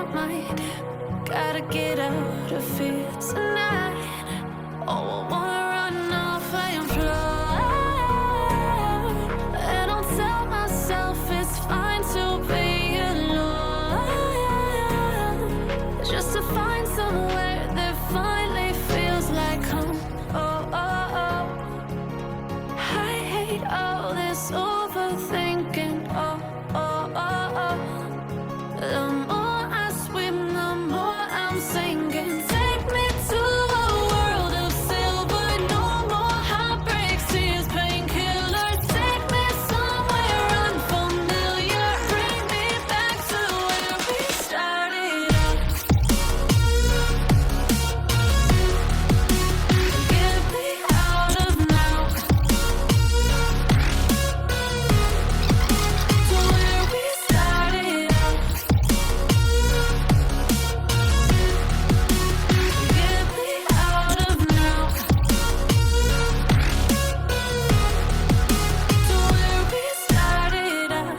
don't mind. Gotta get out of here tonight. Oh, I wanna run off and fly. And I'll tell myself it's fine to be alone, just to find somewhere that finally feels like home. Oh, oh, oh. I hate all this overthinking. Oh, oh, oh, oh. The more I swim, the more I'm sinking. Take me to a world of silver. No more heartbreaks, tears, painkillers. Take me somewhere unfamiliar. Bring me back to where we started out. Get me out of now, to where we started out. Get me out of now, to where we started out.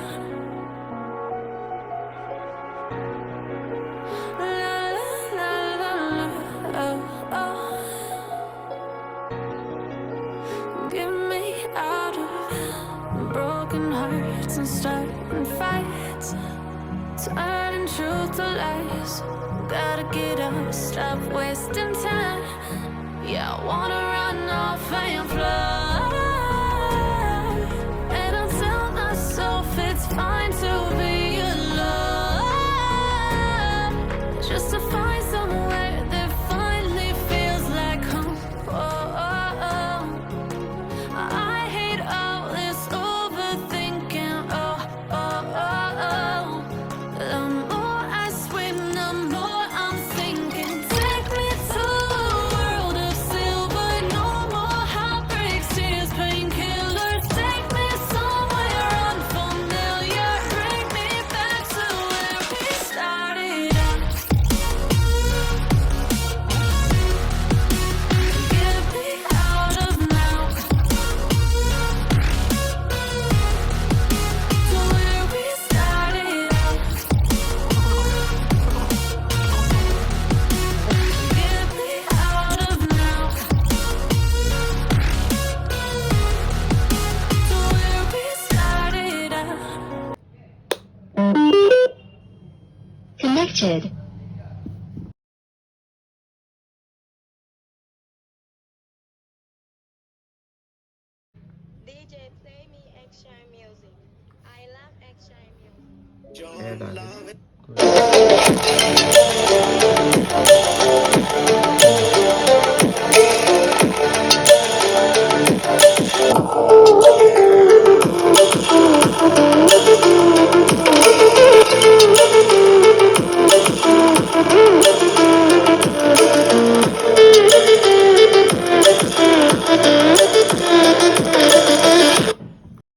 La la la la, oh oh. Get me out of broken hearts and starting fights, turning truth to lies. Gotta get up, stop wasting time. Yeah, I wanna run off and fly. And I'll tell myself it's fine to be alone, just to find somewhere that finally feels like home. Oh, oh, oh. I hate all this overthinking. Oh, oh, oh, oh. The more I swim, the more I'm sinking. Take me to a world of silver. No more heartbreaks, tears, painkillers. Take me somewhere unfamiliar. Bring me back to where we started out. Get me out of now, to where we started out. Get me out of now, to where we started out. Connected. DJ, play me extra music. I love extra music. Add आ गई।